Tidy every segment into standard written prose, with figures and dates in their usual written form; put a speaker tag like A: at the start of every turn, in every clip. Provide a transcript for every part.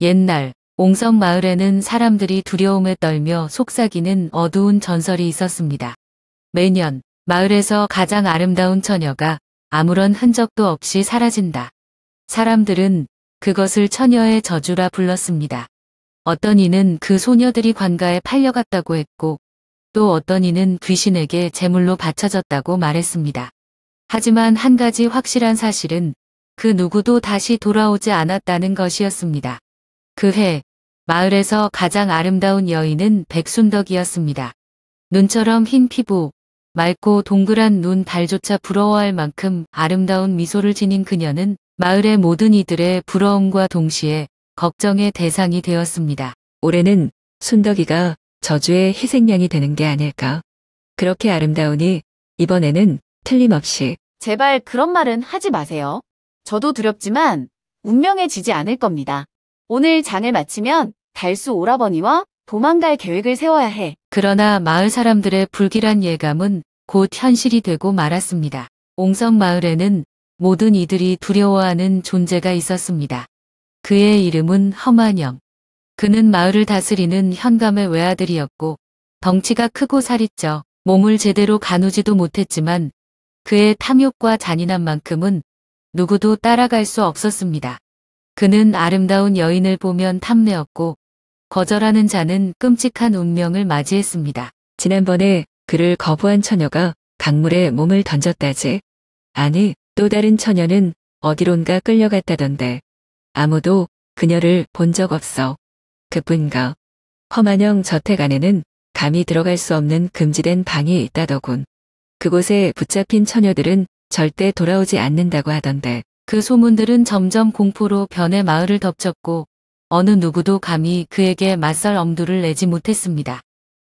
A: 옛날 옹성 마을에는 사람들이 두려움에 떨며 속삭이는 어두운 전설이 있었습니다. 매년 마을에서 가장 아름다운 처녀가 아무런 흔적도 없이 사라진다. 사람들은 그것을 처녀의 저주라 불렀습니다. 어떤 이는 그 소녀들이 관가에 팔려갔다고 했고 또 어떤 이는 귀신에게 제물로 바쳐졌다고 말했습니다. 하지만 한 가지 확실한 사실은 그 누구도 다시 돌아오지 않았다는 것이었습니다. 그 해 마을에서 가장 아름다운 여인은 백순덕이었습니다. 눈처럼 흰 피부, 맑고 동그란 눈 달조차 부러워할 만큼 아름다운 미소를 지닌 그녀는 마을의 모든 이들의 부러움과 동시에 걱정의 대상이 되었습니다.
B: 올해는 순덕이가 저주의 희생양이 되는 게 아닐까. 그렇게 아름다우니 이번에는 틀림없이.
C: 제발 그런 말은 하지 마세요. 저도 두렵지만 운명에 지지 않을 겁니다. 오늘 장을 마치면 달수 오라버니와 도망갈 계획을 세워야 해.
A: 그러나 마을 사람들의 불길한 예감은 곧 현실이 되고 말았습니다. 옹성 마을에는 모든 이들이 두려워하는 존재가 있었습니다. 그의 이름은 허만영. 그는 마을을 다스리는 현감의 외아들이었고 덩치가 크고 살이 쪄 몸을 제대로 가누지도 못했지만 그의 탐욕과 잔인함만큼은 누구도 따라갈 수 없었습니다. 그는 아름다운 여인을 보면 탐내었고 거절하는 자는 끔찍한 운명을 맞이했습니다.
B: 지난번에 그를 거부한 처녀가 강물에 몸을 던졌다지. 아니, 또 다른 처녀는 어디론가 끌려갔다던데. 아무도 그녀를 본 적 없어. 그뿐인가. 허만영 저택 안에는 감히 들어갈 수 없는 금지된 방이 있다더군. 그곳에 붙잡힌 처녀들은 절대 돌아오지 않는다고 하던데.
A: 그 소문들은 점점 공포로 변해 마을을 덮쳤고 어느 누구도 감히 그에게 맞설 엄두를 내지 못했습니다.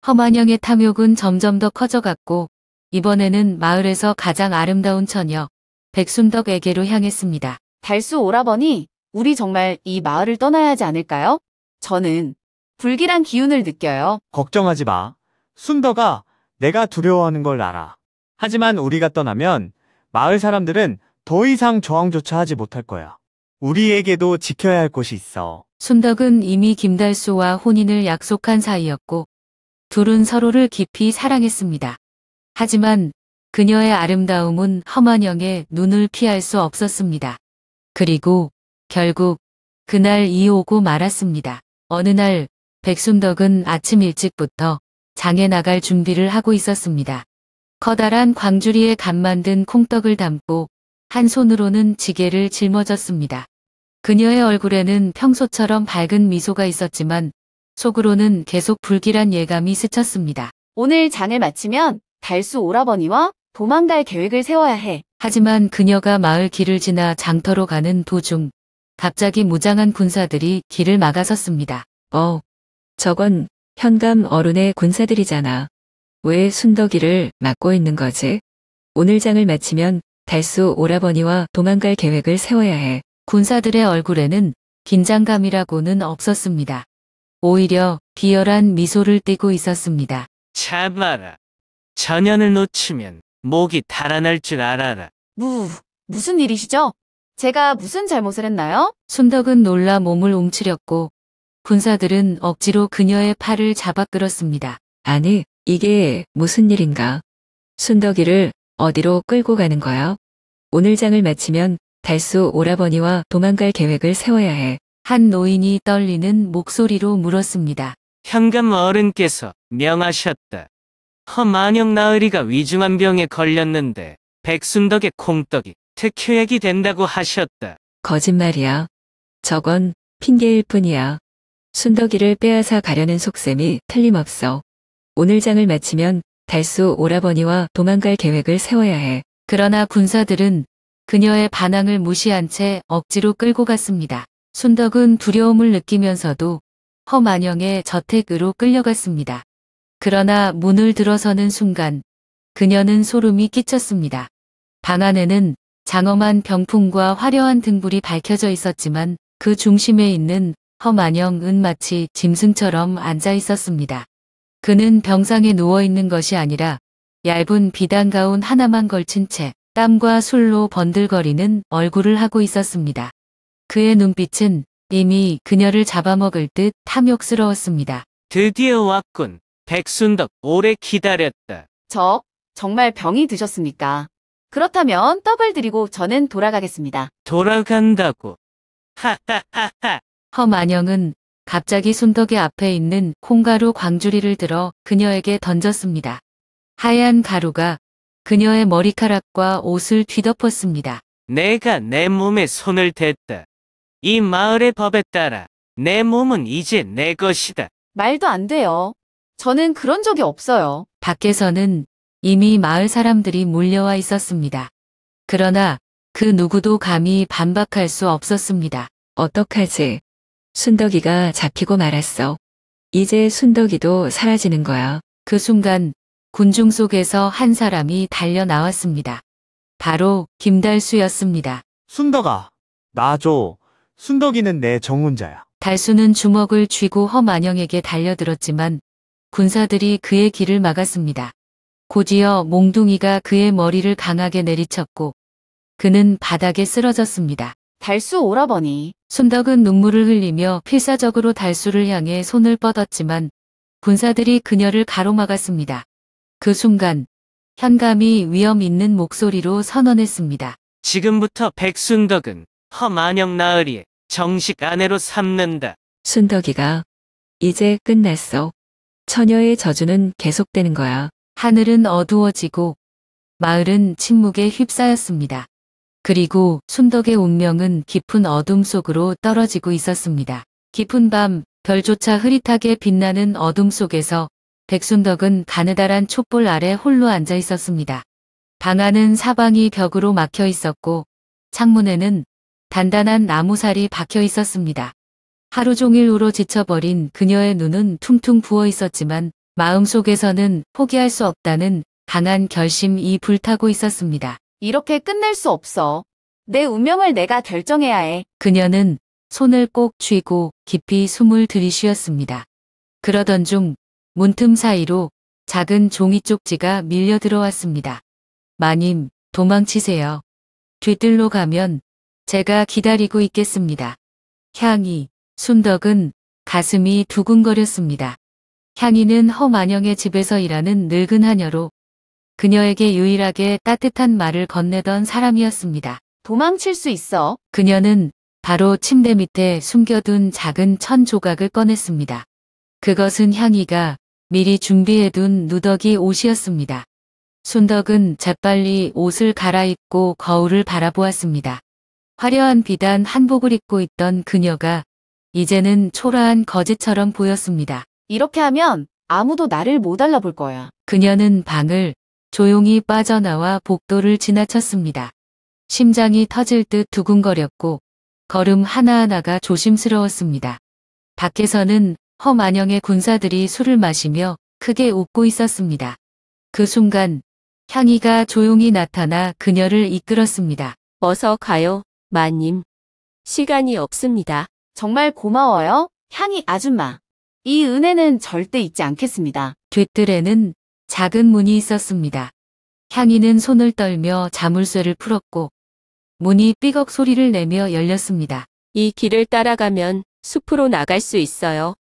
A: 허만영의 탐욕은 점점 더 커져갔고 이번에는 마을에서 가장 아름다운 처녀 백순덕에게로 향했습니다.
C: 달수 오라버니, 우리 정말 이 마을을 떠나야 하지 않을까요? 저는 불길한 기운을 느껴요.
D: 걱정하지 마. 순덕아, 내가 두려워하는 걸 알아. 하지만 우리가 떠나면 마을 사람들은 더 이상 저항조차 하지 못할 거야. 우리에게도 지켜야 할 곳이 있어.
A: 순덕은 이미 김달수와 혼인을 약속한 사이였고 둘은 서로를 깊이 사랑했습니다. 하지만 그녀의 아름다움은 허만영의 눈을 피할 수 없었습니다. 그리고 결국 그날이 오고 말았습니다. 어느 날 백순덕은 아침 일찍부터 장에 나갈 준비를 하고 있었습니다. 커다란 광주리에 갓 만든 콩떡을 담고 한 손으로는 지게를 짊어졌습니다. 그녀의 얼굴에는 평소처럼 밝은 미소가 있었지만 속으로는 계속 불길한 예감이 스쳤습니다.
C: 오늘 장을 마치면 달수 오라버니와 도망갈 계획을 세워야 해.
A: 하지만 그녀가 마을 길을 지나 장터로 가는 도중 갑자기 무장한 군사들이 길을 막아섰습니다.
B: 저건 현감 어른의 군사들이잖아. 왜 순덕이를 막고 있는 거지? 오늘 장을 마치면 달수 오라버니와 도망갈 계획을 세워야 해.
A: 군사들의 얼굴에는 긴장감이라고는 없었습니다. 오히려 비열한 미소를 띠고 있었습니다.
E: 참아라. 전연을 놓치면 목이 달아날 줄 알아라.
C: 무슨 일이시죠? 제가 무슨 잘못을 했나요?
A: 순덕은 놀라 몸을 움츠렸고 군사들은 억지로 그녀의 팔을 잡아 끌었습니다.
B: 아니, 이게 무슨 일인가? 순덕이를 어디로 끌고 가는 거야? 오늘 장을 마치면 달수 오라버니와 도망갈 계획을 세워야 해.
A: 한 노인이 떨리는 목소리로 물었습니다.
E: 현감 어른께서 명하셨다. 허만영 나으리가 위중한 병에 걸렸는데 백순덕의 콩떡이 특효약이 된다고 하셨다.
B: 거짓말이야. 저건 핑계일 뿐이야. 순덕이를 빼앗아 가려는 속셈이 틀림없어. 오늘 장을 마치면 달수 오라버니와 도망갈 계획을 세워야 해.
A: 그러나 군사들은 그녀의 반항을 무시한 채 억지로 끌고 갔습니다. 순덕은 두려움을 느끼면서도 허만영의 저택으로 끌려갔습니다. 그러나 문을 들어서는 순간 그녀는 소름이 끼쳤습니다. 방 안에는 장엄한 병풍과 화려한 등불이 밝혀져 있었지만 그 중심에 있는 허만영은 마치 짐승처럼 앉아 있었습니다. 그는 병상에 누워있는 것이 아니라 얇은 비단 가운 하나만 걸친 채 땀과 술로 번들거리는 얼굴을 하고 있었습니다. 그의 눈빛은 이미 그녀를 잡아먹을 듯 탐욕스러웠습니다.
E: 드디어 왔군. 백순덕 오래 기다렸다.
C: 정말 병이 드셨습니까? 그렇다면 떡을 드리고 저는 돌아가겠습니다.
E: 돌아간다고. 하하하하.
A: 허만영은 갑자기 순덕의 앞에 있는 콩가루 광주리를 들어 그녀에게 던졌습니다. 하얀 가루가 그녀의 머리카락과 옷을 뒤덮었습니다.
E: 내가 내 몸에 손을 댔다. 이 마을의 법에 따라 내 몸은 이제 내 것이다.
C: 말도 안 돼요. 저는 그런 적이 없어요.
A: 밖에서는 이미 마을 사람들이 몰려와 있었습니다. 그러나 그 누구도 감히 반박할 수 없었습니다.
B: 어떡하지? 순덕이가 잡히고 말았어. 이제 순덕이도 사라지는 거야.
A: 그 순간 군중 속에서 한 사람이 달려 나왔습니다. 바로 김달수였습니다.
D: 순덕아, 놔줘. 순덕이는 내 정혼자야.
A: 달수는 주먹을 쥐고 허만영에게 달려들었지만 군사들이 그의 길을 막았습니다. 곧이어 몽둥이가 그의 머리를 강하게 내리쳤고 그는 바닥에 쓰러졌습니다.
C: 달수 오라버니.
A: 순덕은 눈물을 흘리며 필사적으로 달수를 향해 손을 뻗었지만 군사들이 그녀를 가로막았습니다. 그 순간 현감이 위험 있는 목소리로 선언했습니다.
E: 지금부터 백순덕은 허만영 나으리의 정식 아내로 삼는다.
B: 순덕이가 이제 끝났어. 처녀의 저주는 계속되는 거야.
A: 하늘은 어두워지고 마을은 침묵에 휩싸였습니다. 그리고 순덕의 운명은 깊은 어둠 속으로 떨어지고 있었습니다. 깊은 밤 별조차 흐릿하게 빛나는 어둠 속에서 백순덕은 가느다란 촛불 아래 홀로 앉아 있었습니다. 방 안은 사방이 벽으로 막혀 있었고 창문에는 단단한 나무살이 박혀 있었습니다. 하루 종일 울어 지쳐버린 그녀의 눈은 퉁퉁 부어 있었지만 마음속에서는 포기할 수 없다는 강한 결심이 불타고 있었습니다.
C: 이렇게 끝낼 수 없어. 내 운명을 내가 결정해야 해.
A: 그녀는 손을 꼭 쥐고 깊이 숨을 들이쉬었습니다. 그러던 중 문틈 사이로 작은 종이 쪽지가 밀려 들어왔습니다. 마님, 도망치세요. 뒤뜰로 가면 제가 기다리고 있겠습니다. 향이, 순덕은 가슴이 두근거렸습니다. 향이는 허만영의 집에서 일하는 늙은 하녀로 그녀에게 유일하게 따뜻한 말을 건네던 사람이었습니다.
C: 도망칠 수 있어.
A: 그녀는 바로 침대 밑에 숨겨둔 작은 천 조각을 꺼냈습니다. 그것은 향이가 미리 준비해둔 누더기 옷이었습니다. 순덕은 재빨리 옷을 갈아입고 거울을 바라보았습니다. 화려한 비단 한복을 입고 있던 그녀가 이제는 초라한 거지처럼 보였습니다.
C: 이렇게 하면 아무도 나를 못 알아볼 거야.
A: 그녀는 방을 조용히 빠져나와 복도를 지나쳤습니다. 심장이 터질 듯 두근거렸고 걸음 하나하나가 조심스러웠습니다. 밖에서는 허만영의 군사들이 술을 마시며 크게 웃고 있었습니다. 그 순간 향이가 조용히 나타나 그녀를 이끌었습니다.
F: 어서 가요, 마님. 시간이 없습니다.
C: 정말 고마워요, 향이 아줌마. 이 은혜는 절대 잊지 않겠습니다.
A: 뒤뜰에는 작은 문이 있었습니다. 향이는 손을 떨며 자물쇠를 풀었고 문이 삐걱 소리를 내며 열렸습니다.
F: 이 길을 따라가면 숲으로 나갈 수 있어요.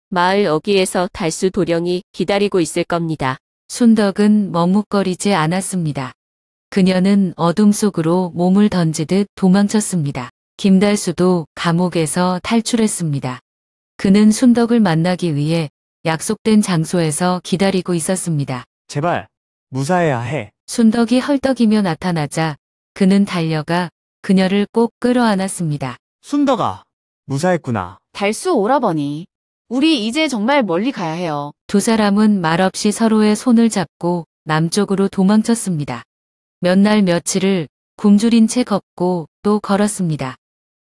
F: 마을 어귀에서 달수 도령이 기다리고 있을 겁니다.
A: 순덕은 머뭇거리지 않았습니다. 그녀는 어둠 속으로 몸을 던지듯 도망쳤습니다. 김달수도 감옥에서 탈출했습니다. 그는 순덕을 만나기 위해 약속된 장소에서 기다리고 있었습니다.
D: 제발, 무사해야 해.
A: 순덕이 헐떡이며 나타나자 그는 달려가 그녀를 꼭 끌어안았습니다.
D: 순덕아, 무사했구나.
C: 달수 오라버니. 우리 이제 정말 멀리 가야 해요.
A: 두 사람은 말없이 서로의 손을 잡고 남쪽으로 도망쳤습니다. 몇 날 며칠을 굶주린 채 걷고 또 걸었습니다.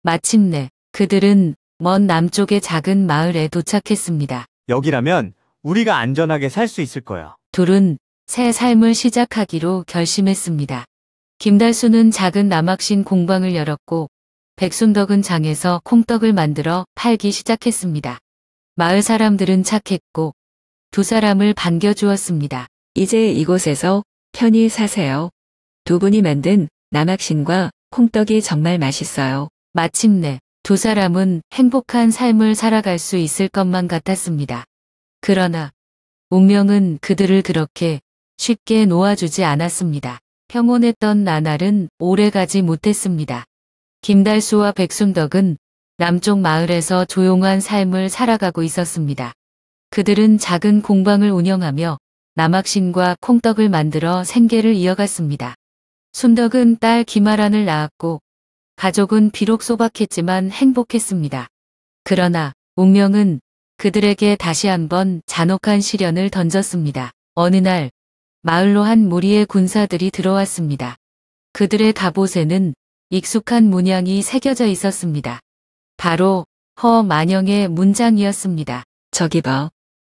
A: 마침내 그들은 먼 남쪽의 작은 마을에 도착했습니다.
D: 여기라면 우리가 안전하게 살 수 있을 거야.
A: 둘은 새 삶을 시작하기로 결심했습니다. 김달수는 작은 남학신 공방을 열었고 백순덕은 장에서 콩떡을 만들어 팔기 시작했습니다. 마을 사람들은 착했고 두 사람을 반겨주었습니다.
B: 이제 이곳에서 편히 사세요. 두 분이 만든 남학신과 콩떡이 정말 맛있어요.
A: 마침내 두 사람은 행복한 삶을 살아갈 수 있을 것만 같았습니다. 그러나 운명은 그들을 그렇게 쉽게 놓아주지 않았습니다. 평온했던 나날은 오래가지 못했습니다. 김달수와 백순덕은 남쪽 마을에서 조용한 삶을 살아가고 있었습니다. 그들은 작은 공방을 운영하며 남학신과 콩떡을 만들어 생계를 이어갔습니다. 순덕은 딸 김아란을 낳았고 가족은 비록 소박했지만 행복했습니다. 그러나 운명은 그들에게 다시 한번 잔혹한 시련을 던졌습니다. 어느 날 마을로 한 무리의 군사들이 들어왔습니다. 그들의 갑옷에는 익숙한 문양이 새겨져 있었습니다. 바로 허만영의 문장이었습니다.
B: 저기 봐.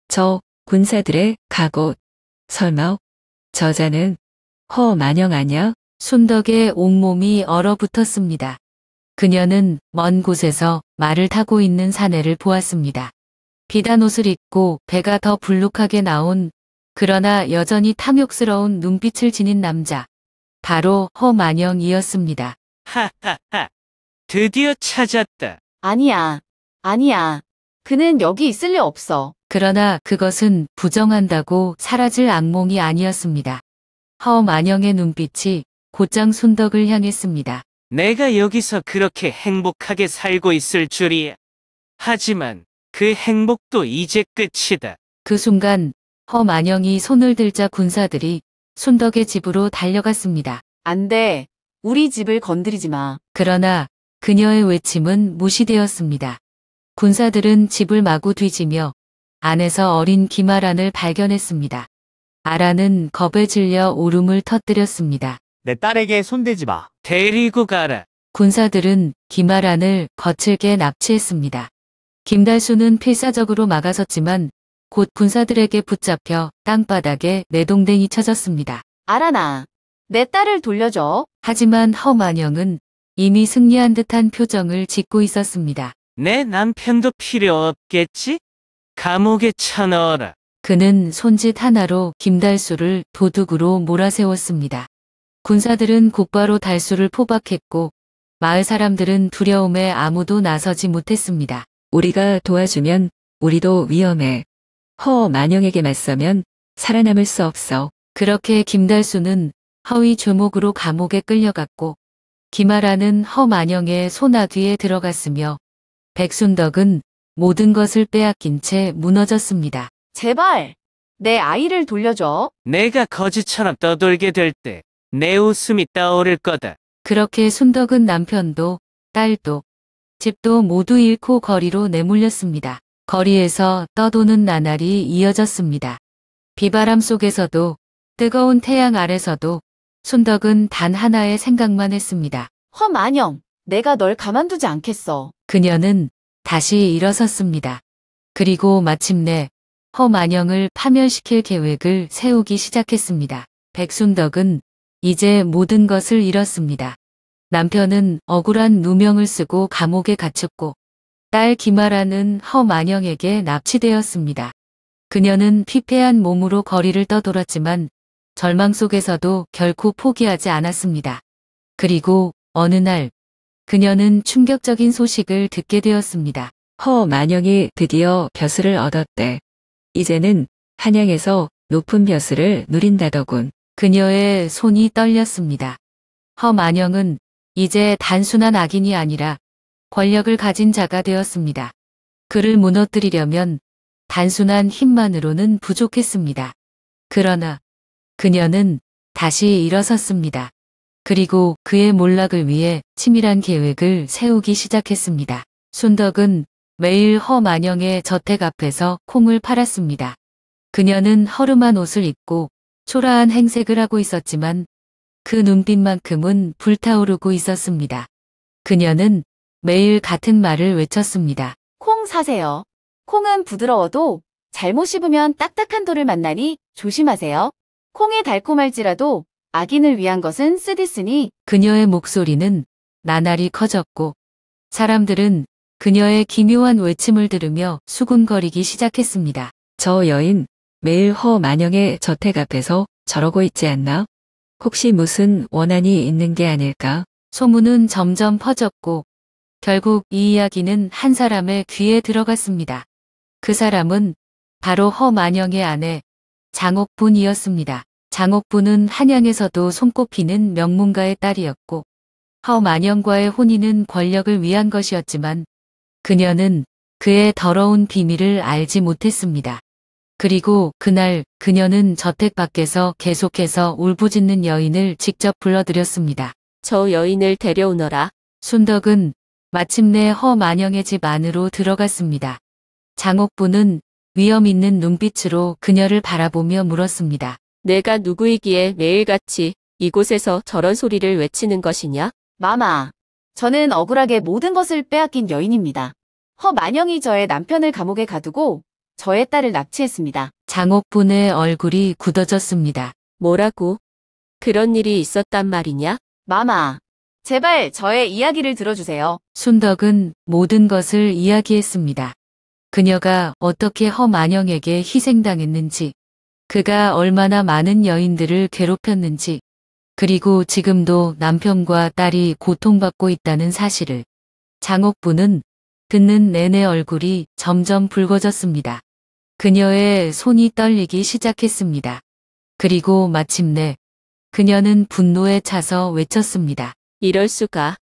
B: 저 군사들의 갑옷. 설마 저자는 허만영 아냐?
A: 순덕의 온몸이 얼어붙었습니다. 그녀는 먼 곳에서 말을 타고 있는 사내를 보았습니다. 비단 옷을 입고 배가 더 불룩하게 나온 그러나 여전히 탐욕스러운 눈빛을 지닌 남자. 바로 허만영이었습니다.
E: 하하하. 드디어 찾았다.
C: 아니야. 아니야. 그는 여기 있을 리 없어.
A: 그러나 그것은 부정한다고 사라질 악몽이 아니었습니다. 허만영의 눈빛이 곧장 순덕을 향했습니다.
E: 내가 여기서 그렇게 행복하게 살고 있을 줄이야. 하지만 그 행복도 이제 끝이다.
A: 그 순간 허만영이 손을 들자 군사들이 순덕의 집으로 달려갔습니다.
C: 안 돼. 우리 집을 건드리지 마.
A: 그러나 그녀의 외침은 무시되었습니다. 군사들은 집을 마구 뒤지며 안에서 어린 김아란을 발견했습니다. 아란은 겁에 질려 울음을 터뜨렸습니다.
D: 내 딸에게 손대지 마.
E: 데리고 가라.
A: 군사들은 김아란을 거칠게 납치했습니다. 김달수는 필사적으로 막아섰지만 곧 군사들에게 붙잡혀 땅바닥에 내동댕이 쳐졌습니다.
C: 아란아. 내 딸을 돌려줘.
A: 하지만 허만영은 이미 승리한 듯한 표정을 짓고 있었습니다.
E: 내 남편도 필요 없겠지? 감옥에 쳐넣어라.
A: 그는 손짓 하나로 김달수를 도둑으로 몰아세웠습니다. 군사들은 곧바로 달수를 포박했고 마을 사람들은 두려움에 아무도 나서지 못했습니다.
B: 우리가 도와주면 우리도 위험해. 허만영에게 맞서면 살아남을 수 없어.
A: 그렇게 김달수는 허위 죄목으로 감옥에 끌려갔고 김아란은 허만영의 소나귀에 들어갔으며 백순덕은 모든 것을 빼앗긴 채 무너졌습니다.
C: 제발. 내 아이를 돌려줘.
E: 내가 거지처럼 떠돌게 될 때 내 웃음이 떠오를 거다.
A: 그렇게 순덕은 남편도 딸도 집도 모두 잃고 거리로 내몰렸습니다. 거리에서 떠도는 나날이 이어졌습니다. 비바람 속에서도 뜨거운 태양 아래서도 순덕은 단 하나의 생각만 했습니다.
C: 허만영. 내가 널 가만두지 않겠어.
A: 그녀는 다시 일어섰습니다. 그리고 마침내 허만영을 파멸시킬 계획을 세우기 시작했습니다. 백순덕은 이제 모든 것을 잃었습니다. 남편은 억울한 누명을 쓰고 감옥에 갇혔고 딸 김아란은 허만영에게 납치되었습니다. 그녀는 피폐한 몸으로 거리를 떠돌았지만 절망 속에서도 결코 포기하지 않았습니다. 그리고 어느 날 그녀는 충격적인 소식을 듣게 되었습니다.
B: 허만영이 드디어 벼슬을 얻었대. 이제는 한양에서 높은 벼슬을 누린다더군.
A: 그녀의 손이 떨렸습니다. 허만영은 이제 단순한 악인이 아니라 권력을 가진 자가 되었습니다. 그를 무너뜨리려면 단순한 힘만으로는 부족했습니다. 그러나 그녀는 다시 일어섰습니다. 그리고 그의 몰락을 위해 치밀한 계획을 세우기 시작했습니다. 순덕은 매일 허만영의 저택 앞에서 콩을 팔았습니다. 그녀는 허름한 옷을 입고 초라한 행색을 하고 있었지만 그 눈빛만큼은 불타오르고 있었습니다. 그녀는 매일 같은 말을 외쳤습니다.
C: 콩 사세요. 콩은 부드러워도 잘못 씹으면 딱딱한 돌을 만나니 조심하세요. 콩이 달콤할지라도 악인을 위한 것은 쓰디쓰니.
A: 그녀의 목소리는 나날이 커졌고 사람들은 그녀의 기묘한 외침을 들으며 수군거리기 시작했습니다.
B: 저 여인 매일 허만영의 저택 앞에서 저러고 있지 않나? 혹시 무슨 원한이 있는 게 아닐까?
A: 소문은 점점 퍼졌고 결국 이 이야기는 한 사람의 귀에 들어갔습니다. 그 사람은 바로 허만영의 아내 장옥분이었습니다. 장옥분은 한양에서도 손꼽히는 명문가의 딸이었고 허만영과의 혼인은 권력을 위한 것이었지만 그녀는 그의 더러운 비밀을 알지 못했습니다. 그리고 그날 그녀는 저택 밖에서 계속해서 울부짖는 여인을 직접 불러들였습니다.
F: 저 여인을 데려오너라.
A: 순덕은 마침내 허만영의 집 안으로 들어갔습니다. 장옥부는 위험 있는 눈빛으로 그녀를 바라보며 물었습니다.
F: 내가 누구이기에 매일같이 이곳에서 저런 소리를 외치는 것이냐?
C: 마마, 저는 억울하게 모든 것을 빼앗긴 여인입니다. 허만영이 저의 남편을 감옥에 가두고 저의 딸을 납치했습니다.
A: 장옥분의 얼굴이 굳어졌습니다.
F: 뭐라고? 그런 일이 있었단 말이냐?
C: 마마, 제발 저의 이야기를 들어주세요.
A: 순덕은 모든 것을 이야기했습니다. 그녀가 어떻게 허만영에게 희생당했는지, 그가 얼마나 많은 여인들을 괴롭혔는지, 그리고 지금도 남편과 딸이 고통받고 있다는 사실을. 장옥부는 듣는 내내 얼굴이 점점 붉어졌습니다. 그녀의 손이 떨리기 시작했습니다. 그리고 마침내 그녀는 분노에 차서 외쳤습니다.
F: 이럴 수가.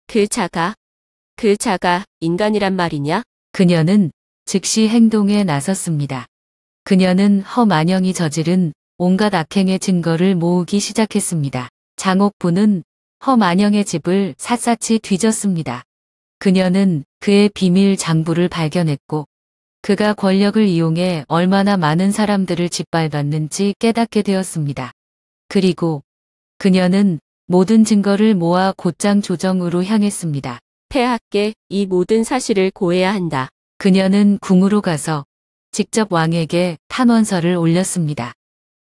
F: 그 자가 인간이란 말이냐?
A: 그녀는 즉시 행동에 나섰습니다. 그녀는 허만영이 저지른 온갖 악행의 증거를 모으기 시작했습니다. 장옥부는 허만영의 집을 샅샅이 뒤졌습니다. 그녀는 그의 비밀 장부를 발견했고 그가 권력을 이용해 얼마나 많은 사람들을 짓밟았는지 깨닫게 되었습니다. 그리고 그녀는 모든 증거를 모아 곧장 조정으로 향했습니다.
F: 폐하께 이 모든 사실을 고해야 한다.
A: 그녀는 궁으로 가서 직접 왕에게 탄원서를 올렸습니다.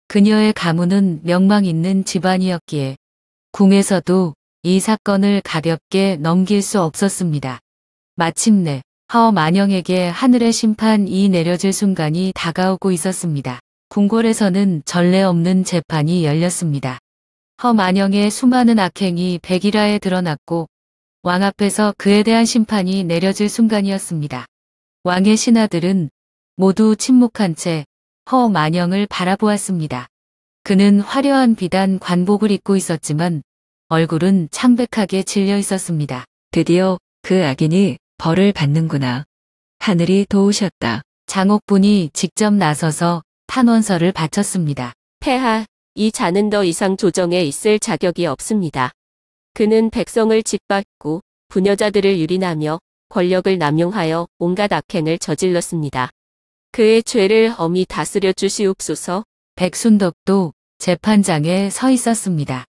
A: 그녀의 가문은 명망 있는 집안이었기에 궁에서도 이 사건을 가볍게 넘길 수 없었습니다. 마침내 허만영에게 하늘의 심판이 내려질 순간이 다가오고 있었습니다. 궁궐에서는 전례 없는 재판이 열렸습니다. 허만영의 수많은 악행이 백일화에 드러났고 왕 앞에서 그에 대한 심판이 내려질 순간이었습니다. 왕의 신하들은 모두 침묵한 채 허만영을 바라보았습니다. 그는 화려한 비단 관복을 입고 있었지만 얼굴은 창백하게 질려 있었습니다.
B: 드디어 그 악인이 벌을 받는구나. 하늘이 도우셨다.
A: 장옥분이 직접 나서서 탄원서를 바쳤습니다.
F: 폐하, 이 자는 더 이상 조정에 있을 자격이 없습니다. 그는 백성을 짓밟고 부녀자들을 유린하며 권력을 남용하여 온갖 악행을 저질렀습니다. 그의 죄를 엄히 다스려 주시옵소서.
A: 백순덕도 재판장에 서 있었습니다.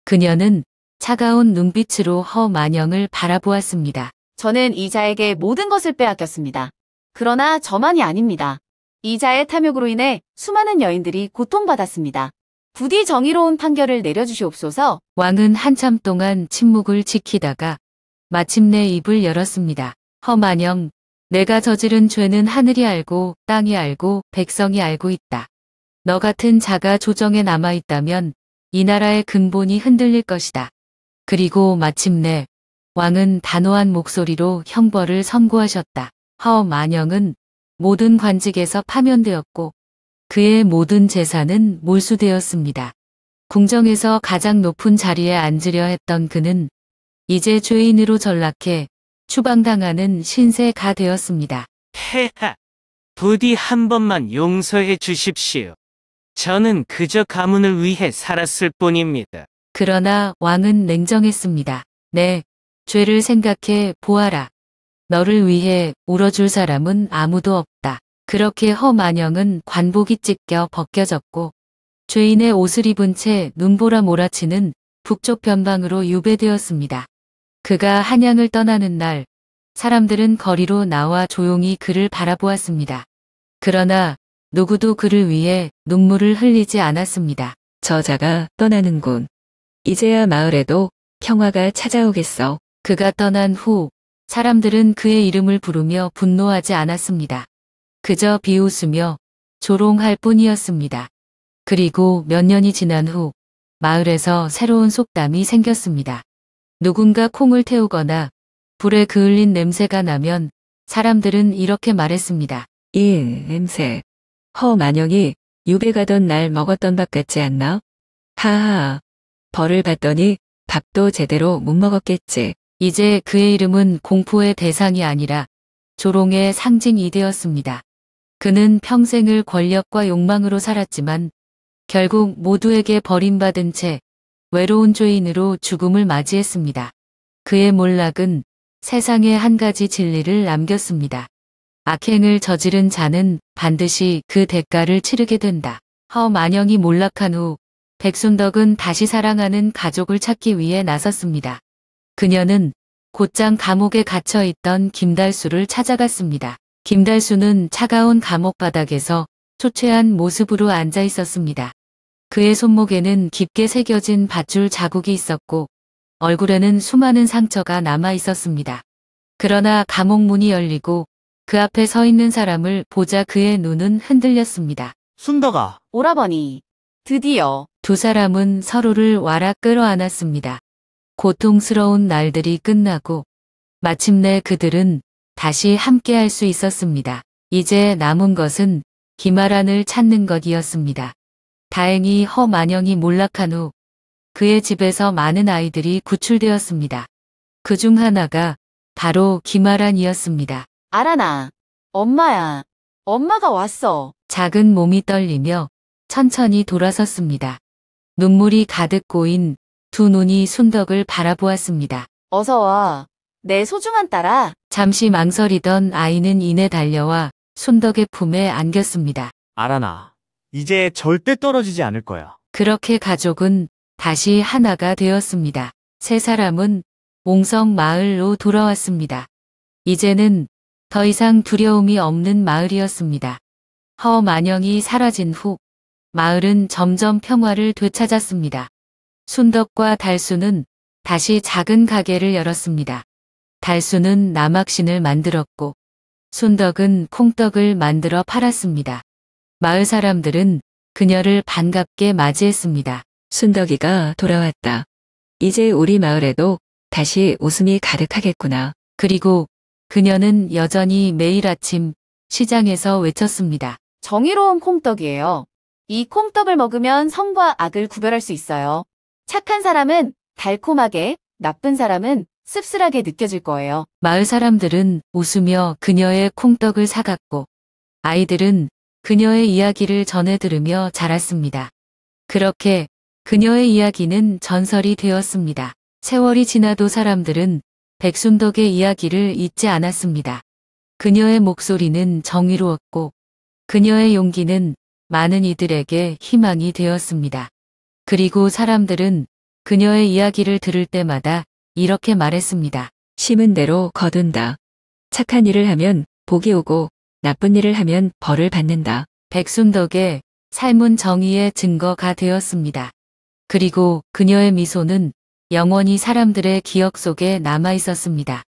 A: 그녀는 차가운 눈빛으로 허만영을 바라보았습니다.
C: 저는 이자에게 모든 것을 빼앗겼습니다. 그러나 저만이 아닙니다. 이자의 탐욕으로 인해 수많은 여인들이 고통받았습니다. 부디 정의로운 판결을 내려주시옵소서.
A: 왕은 한참 동안 침묵을 지키다가 마침내 입을 열었습니다. 허만영, 내가 저지른 죄는 하늘이 알고 땅이 알고 백성이 알고 있다. 너 같은 자가 조정에 남아있다면 이 나라의 근본이 흔들릴 것이다. 그리고 마침내 왕은 단호한 목소리로 형벌을 선고하셨다. 허만영은 모든 관직에서 파면되었고 그의 모든 재산은 몰수되었습니다. 궁정에서 가장 높은 자리에 앉으려 했던 그는 이제 죄인으로 전락해 추방당하는 신세가 되었습니다.
E: 폐하, 부디 한 번만 용서해 주십시오. 저는 그저 가문을 위해 살았을 뿐입니다.
A: 그러나 왕은 냉정했습니다. 네, 죄를 생각해 보아라. 너를 위해 울어줄 사람은 아무도 없다. 그렇게 허만영은 관복이 찢겨 벗겨졌고 죄인의 옷을 입은 채 눈보라 몰아치는 북쪽 변방으로 유배되었습니다. 그가 한양을 떠나는 날 사람들은 거리로 나와 조용히 그를 바라보았습니다. 그러나 누구도 그를 위해 눈물을 흘리지 않았습니다.
B: 저자가 떠나는군. 이제야 마을에도 평화가 찾아오겠어.
A: 그가 떠난 후 사람들은 그의 이름을 부르며 분노하지 않았습니다. 그저 비웃으며 조롱할 뿐이었습니다. 그리고 몇 년이 지난 후 마을에서 새로운 속담이 생겼습니다. 누군가 콩을 태우거나 불에 그을린 냄새가 나면 사람들은 이렇게 말했습니다.
B: 이 냄새. 허만영이 유배 가던 날 먹었던 밥 같지 않나? 하하. 벌을 받더니 밥도 제대로 못 먹었겠지.
A: 이제 그의 이름은 공포의 대상이 아니라 조롱의 상징이 되었습니다. 그는 평생을 권력과 욕망으로 살았지만 결국 모두에게 버림받은 채 외로운 죄인으로 죽음을 맞이했습니다. 그의 몰락은 세상에 한 가지 진리를 남겼습니다. 악행을 저지른 자는 반드시 그 대가를 치르게 된다. 허만영이 몰락한 후 백순덕은 다시 사랑하는 가족을 찾기 위해 나섰습니다. 그녀는 곧장 감옥에 갇혀 있던 김달수를 찾아갔습니다. 김달수는 차가운 감옥 바닥에서 초췌한 모습으로 앉아 있었습니다. 그의 손목에는 깊게 새겨진 밧줄 자국이 있었고 얼굴에는 수많은 상처가 남아 있었습니다. 그러나 감옥 문이 열리고 그 앞에 서 있는 사람을 보자 그의 눈은 흔들렸습니다.
D: 순덕아,
C: 오라버니, 드디어
A: 두 사람은 서로를 와라 끌어안았습니다. 고통스러운 날들이 끝나고 마침내 그들은 다시 함께할 수 있었습니다. 이제 남은 것은 김아란을 찾는 것이었습니다. 다행히 허만영이 몰락한 후 그의 집에서 많은 아이들이 구출되었습니다. 그중 하나가 바로 김아란이었습니다.
C: 아란아, 엄마야. 엄마가 왔어.
A: 작은 몸이 떨리며 천천히 돌아섰습니다. 눈물이 가득 고인 두 눈이 순덕을 바라보았습니다.
C: 어서 와. 내 소중한 딸아.
A: 잠시 망설이던 아이는 이내 달려와 순덕의 품에 안겼습니다.
D: 아란아. 이제 절대 떨어지지 않을 거야.
A: 그렇게 가족은 다시 하나가 되었습니다. 세 사람은 옹성 마을로 돌아왔습니다. 이제는 더 이상 두려움이 없는 마을이었습니다. 허만영이 사라진 후 마을은 점점 평화를 되찾았습니다. 순덕과 달수는 다시 작은 가게를 열었습니다. 달수는 남학신을 만들었고 순덕은 콩떡을 만들어 팔았습니다. 마을 사람들은 그녀를 반갑게 맞이했습니다.
B: 순덕이가 돌아왔다. 이제 우리 마을에도 다시 웃음이 가득하겠구나.
A: 그리고 그녀는 여전히 매일 아침 시장에서 외쳤습니다.
C: 정의로운 콩떡이에요. 이 콩떡을 먹으면 선과 악을 구별할 수 있어요. 착한 사람은 달콤하게, 나쁜 사람은 씁쓸하게 느껴질 거예요.
A: 마을 사람들은 웃으며 그녀의 콩떡을 사갔고 아이들은 그녀의 이야기를 전해 들으며 자랐습니다. 그렇게 그녀의 이야기는 전설이 되었습니다. 세월이 지나도 사람들은 백순덕의 이야기를 잊지 않았습니다. 그녀의 목소리는 정의로웠고 그녀의 용기는 많은 이들에게 희망이 되었습니다. 그리고 사람들은 그녀의 이야기를 들을 때마다 이렇게 말했습니다.
B: 심은 대로 거둔다. 착한 일을 하면 복이 오고 나쁜 일을 하면 벌을 받는다.
A: 백순덕의 삶은 정의의 증거가 되었습니다. 그리고 그녀의 미소는 영원히 사람들의 기억 속에 남아 있었습니다.